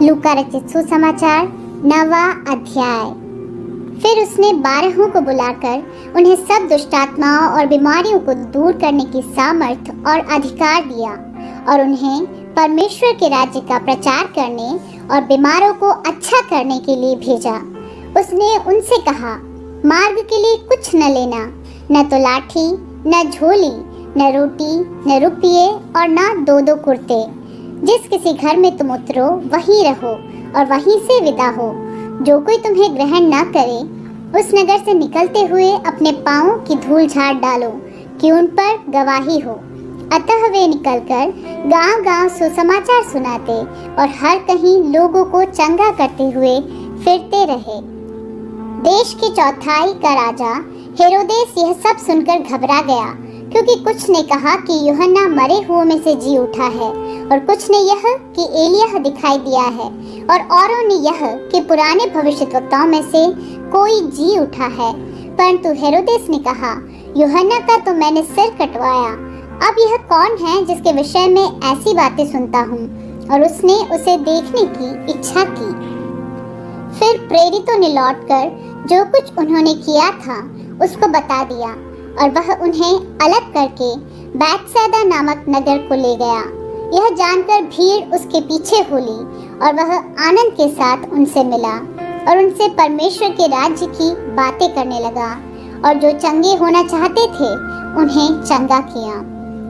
लूका रचित सुसमाचार 9वां अध्याय। फिर उसने 12 को बुलाकर उन्हें सब दुष्टात्माओं और बीमारियों को दूर करने की सामर्थ और अधिकार दिया और उन्हें परमेश्वर के राज्य का प्रचार करने और बीमारों को अच्छा करने के लिए भेजा। उसने उनसे कहा, मार्ग के लिए कुछ न लेना, न तो लाठी, न झोली, न रोटी, न रुपये और न 2 कुर्ते। जिस किसी घर में तुम उतरो वहीं रहो और वहीं से विदा हो। जो कोई तुम्हें ग्रहण न करे उस नगर से निकलते हुए अपने पाँवों की धूल झाड़ डालो कि उन पर गवाही हो। अतः वे निकलकर गांव-गांव सुसमाचार सुनाते और हर कहीं लोगों को चंगा करते हुए फिरते रहे। देश की चौथाई का राजा हेरोदेस यह सब सुनकर घबरा गया, क्योंकि कुछ ने कहा कि यूहन्ना मरे हुओं में से जी उठा है और कुछ ने यह कि एलिय्याह दिखाई दिया है और औरों ने यह कि पुराने भविष्यद्वक्ताओं में से कोई जी उठा है। परंतु हेरोदेस ने कहा, यूहन्ना का तो मैंने सिर कटवाया, अब यह कौन है जिसके विषय में ऐसी बातें सुनता हूँ? और उसने उसे देखने की इच्छा की। फिर प्रेरितों ने लौटकर जो कुछ उन्होंने किया था उसको बता दिया और वह उन्हें अलग करके बैतसैदा नामक नगर को ले गया। यह जानकर भीड़ उसके पीछे हो ली और वह आनंद के साथ उनसे मिला और उनसे परमेश्वर के राज्य की बातें करने लगा और जो चंगे होना चाहते थे उन्हें चंगा किया।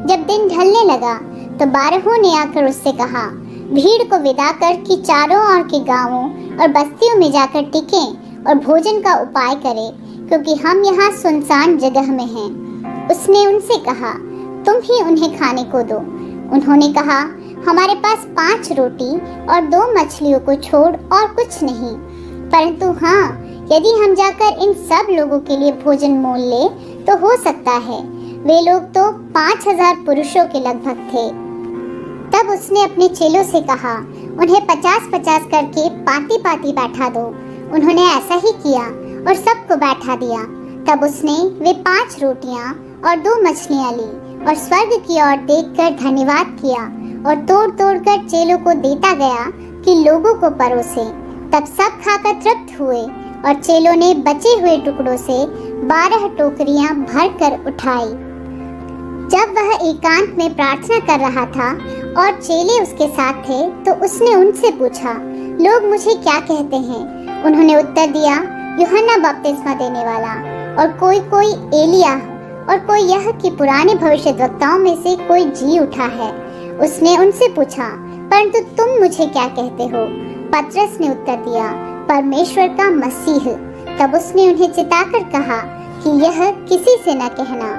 जब दिन ढलने लगा तो 12 ने आकर उससे कहा, भीड़ को विदा कर कि चारों ओर के गांवों और बस्तियों में जाकर टिकें और भोजन का उपाय करें, क्योंकि हम यहाँ सुनसान जगह में हैं। उसने उनसे कहा, तुम ही उन्हें खाने को दो। उन्होंने कहा, हमारे पास 5 रोटी और 2 मछलियों को छोड़ और कुछ नहीं, परंतु हाँ, यदि हम जाकर इन सब लोगों के लिए भोजन मोल ले तो हो सकता है। वे लोग तो 5000 पुरुषों के लगभग थे। तब उसने अपने चेलों से कहा, उन्हें 50-50 करके पाती-पाती बैठा दो। उन्होंने ऐसा ही किया और सबको बैठा दिया। तब उसने वे 5 रोटियां और 2 मछलियां ली और स्वर्ग की ओर देखकर धन्यवाद किया और तोड़-तोड़ कर चेलों को देता गया कि लोगों को परोसे। तब सब खाकर तृप्त हुए और चेलों ने बचे हुए टुकड़ों से 12 टोकरियां भरकर उठाई। जब वह एकांत में प्रार्थना कर रहा था और चेले उसके साथ थे, तो उसने उनसे पूछा, लोग मुझे क्या कहते हैं? उन्होंने उत्तर दिया, यूहन्ना बपतिस्मा देने वाला, और कोई एलिय्याह, और कोई यह कि पुराने भविष्यद्वक्ताओं में से कोई जी उठा है। उसने उनसे पूछा, परंतु तुम मुझे क्या कहते हो? पतरस ने उत्तर दिया, परमेश्वर का मसीह। तब उसने उन्हें चिताकर कहा कि यह किसी से न कहना।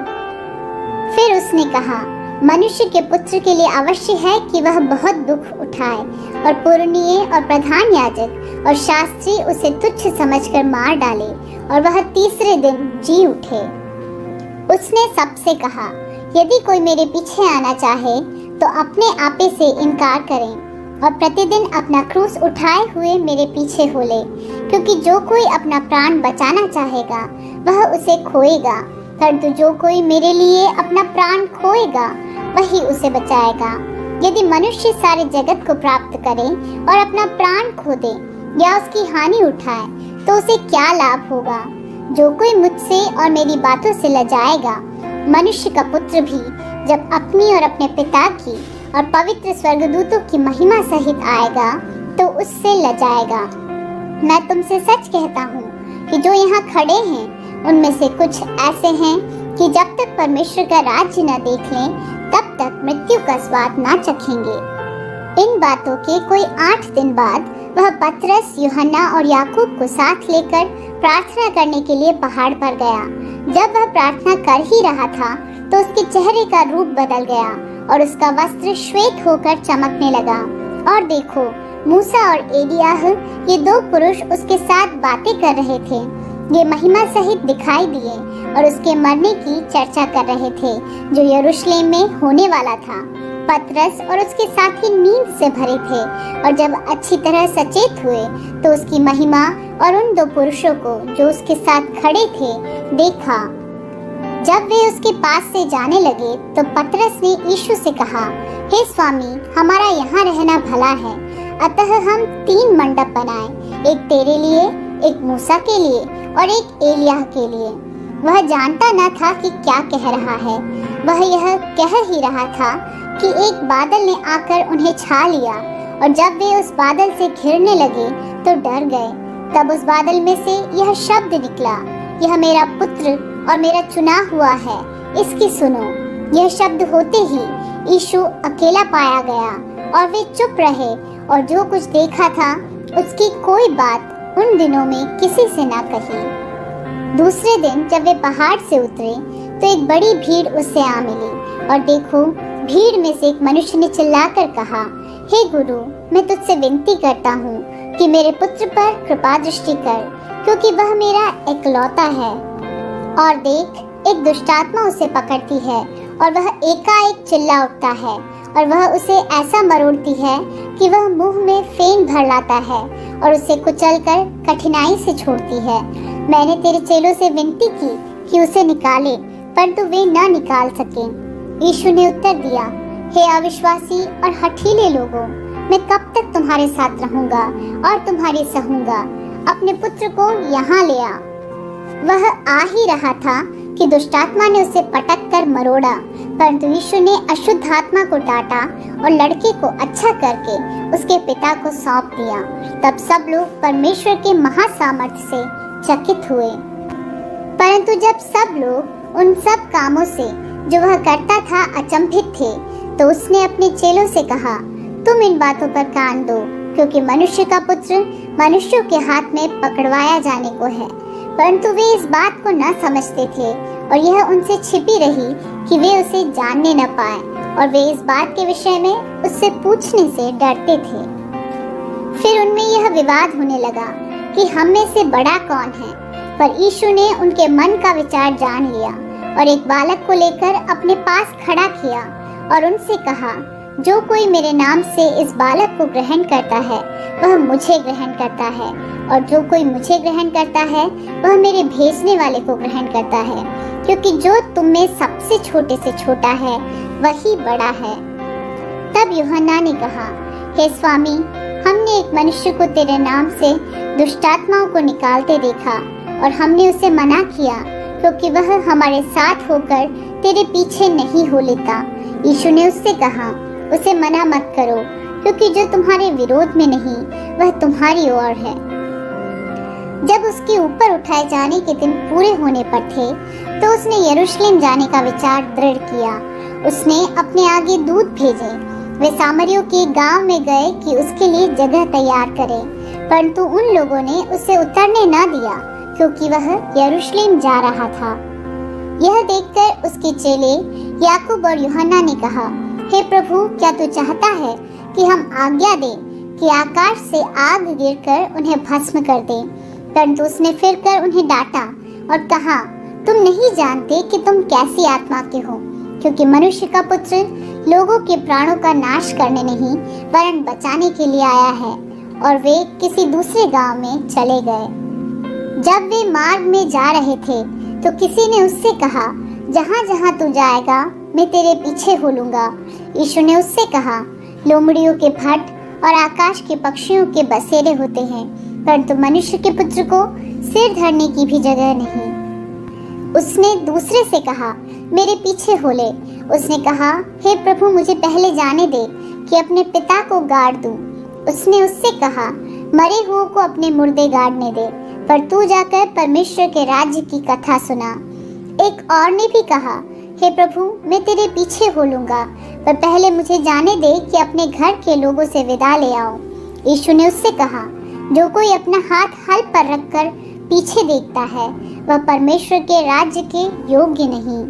फिर उसने कहा, मनुष्य के पुत्र के लिए अवश्य है कि वह बहुत दुख उठाए और पुरनिये और प्रधान याजक और शास्त्री उसे तुच्छ समझकर मार डाले और वह 3रे दिन जी उठे। उसने सबसे कहा, यदि कोई मेरे पीछे आना चाहे तो अपने आपे से इनकार करें और प्रतिदिन अपना क्रूस उठाए हुए मेरे पीछे हो ले, क्योंकि जो कोई अपना प्राण बचाना चाहेगा वह उसे खोएगा, परंतु जो कोई मेरे लिए अपना प्राण खोएगा वही उसे बचाएगा। यदि मनुष्य सारे जगत को प्राप्त करे और अपना प्राण खो दे या उसकी हानि उठाए तो उसे क्या लाभ होगा? जो कोई मुझसे और मेरी बातों से लजाएगा, मनुष्य का पुत्र भी जब अपनी और अपने पिता की और पवित्र स्वर्गदूतों की महिमा सहित आएगा तो उससे लजाएगा। मैं तुमसे सच कहता हूँ कि जो यहाँ खड़े हैं उनमें से कुछ ऐसे हैं कि जब तक परमेश्वर का राज्य न देख लें तब तक मृत्यु का स्वाद न चखेंगे। इन बातों के कोई 8 दिन बाद वह पतरस, यूहन्ना और याकूब को साथ लेकर प्रार्थना करने के लिए पहाड़ पर गया। जब वह प्रार्थना कर ही रहा था तो उसके चेहरे का रूप बदल गया और उसका वस्त्र श्वेत होकर चमकने लगा। और देखो, मूसा और एलिय्याह, ये 2 पुरुष उसके साथ बातें कर रहे थे। ये महिमा सहित दिखाई दिए और उसके मरने की चर्चा कर रहे थे जो यरूशलेम में होने वाला था। पतरस और उसके साथी नींद से भरे थे और जब अच्छी तरह सचेत हुए तो उसकी महिमा और उन 2 पुरुषों को जो उसके साथ खड़े थे देखा। जब वे उसके पास से जाने लगे तो पतरस ने यीशु से कहा, हे स्वामी, हमारा यहाँ रहना भला है। अतः हम 3 मंडप बनाए, एक तेरे लिए, एक मूसा के लिए और एक एलिय्याह के लिए। वह जानता न था कि क्या कह रहा है। वह यह कह ही रहा था कि एक बादल ने आकर उन्हें छा लिया, और जब वे उस बादल से घिरने लगे तो डर गए। तब उस बादल में से यह शब्द निकला, यह मेरा पुत्र और मेरा चुना हुआ है, इसकी सुनो। यह शब्द होते ही यीशु अकेला पाया गया और वे चुप रहे, और जो कुछ देखा था उसकी कोई बात उन दिनों में किसी से ना कही। दूसरे दिन जब वे पहाड़ से उतरे तो एक बड़ी भीड़ उससे आ मिली, और देखो, भीड़ में से एक मनुष्य ने चिल्लाकर कहा, हे गुरु, मैं तुझसे विनती करता हूँ कि मेरे पुत्र पर कृपा दृष्टि कर, क्योंकि वह मेरा एकलौता है। और देख, एक दुष्टात्मा उसे पकड़ती है, और वह एकाएक चिल्ला उठता है, और वह उसे ऐसा मरोड़ती है कि वह मुंह में फेन भर लाता है और उसे कुचलकर कठिनाई से छोड़ती है। मैंने तेरे चेलों से विनती की कि उसे निकाले, परंतु वे न निकाल सके। यीशु ने उत्तर दिया, हे अविश्वासी और हठीले लोगों, मैं कब तक तुम्हारे साथ रहूंगा और तुम्हारी सहूंगा? अपने पुत्र को यहाँ ले आ। वह आ ही रहा था कि दुष्टात्मा ने उसे पटक कर मरोड़ा, परंतु यीशु ने अशुद्ध आत्मा को डांटा और लड़के को अच्छा करके उसके पिता को सौंप दिया। तब सब लोग परमेश्वर के महासामर्थ्य से चकित हुए। परंतु जब सब लोग उन सब कामों से जो वह करता था अचंभित थे, तो उसने अपने चेलों से कहा, तुम इन बातों पर कान दो, क्योंकि मनुष्य का पुत्र मनुष्यों के हाथ में पकड़वाया जाने को है। परंतु वे इस बात को न समझते थे, और यह उनसे छिपी रही कि वे उसे जानने न पाए, और वे इस बात के विषय में उससे पूछने से डरते थे। फिर उनमें यह विवाद होने लगा कि हम में से बड़ा कौन है। पर यीशु ने उनके मन का विचार जान लिया, और एक बालक को लेकर अपने पास खड़ा किया और उनसे कहा, जो कोई मेरे नाम से इस बालक को ग्रहण करता है वह मुझे ग्रहण करता है, और जो कोई मुझे ग्रहण करता है वह मेरे भेजने वाले को ग्रहण करता है, क्योंकि जो तुम में सबसे छोटे से छोटा है वही बड़ा है। तब यूहन्ना ने कहा, हे स्वामी, हमने एक मनुष्य को तेरे नाम से दुष्टात्माओं को निकालते देखा, और हमने उसे मना किया, क्योंकि वह हमारे साथ होकर तेरे पीछे नहीं हो लेता। यीशु ने उससे कहा, उसे मना मत करो, क्योंकि जो तुम्हारे विरोध में नहीं वह तुम्हारी ओर है। जब उसके ऊपर उठाए जाने के दिन पूरे होने पर थे, तो उसने यरूशलेम जाने का विचार दृढ़ किया। उसने अपने आगे दूत भेजे। वे सामरियों के गांव में गए कि उसके लिए जगह तैयार करें, परंतु उन लोगों ने उसे उतरने न दिया, क्योंकि वह यरूशलेम जा रहा था। यह देखकर उसके चेले याकूब और यूहन्ना ने कहा, हे प्रभु, क्या तू चाहता है कि हम आज्ञा दें कि आकाश से आग गिरकर उन्हें भस्म कर दे? परंतु उसने फिर कर उन्हें डांटा और कहा, तुम नहीं जानते कि तुम कैसी आत्मा के हो, क्योंकि मनुष्य का पुत्र लोगों के प्राणों का नाश करने नहीं वरन बचाने के लिए आया है। और वे किसी दूसरे गांव में चले गए। जब वे मार्ग में जा रहे थे, तो किसी ने उससे कहा, जहाँ जहाँ तू जाएगा मैं तेरे पीछे हो लूंगा। यीशु ने उससे कहा, लोमड़ियों के फट और आकाश के पक्षियों के बसेरे होते हैं, परंतु मनुष्य के पुत्र को सिर धरने की भी जगह नहीं। उसने दूसरे से कहा, मेरे पीछे हो ले। उसने कहा, हे प्रभु, मुझे पहले जाने दे कि अपने पिता को गाड़ दूं। उसने उससे कहा, मरे हुओं को अपने मुर्दे गाड़ने दे, पर तू जाकर परमेश्वर के राज्य की कथा सुना। एक और ने भी कहा, हे प्रभु, मैं तेरे पीछे हो लूंगा, पर पहले मुझे जाने दे कि अपने घर के लोगों से विदा ले आओ। यीशु ने उससे कहा, जो कोई अपना हाथ हल पर रखकर पीछे देखता है वह परमेश्वर के राज्य के योग्य नहीं।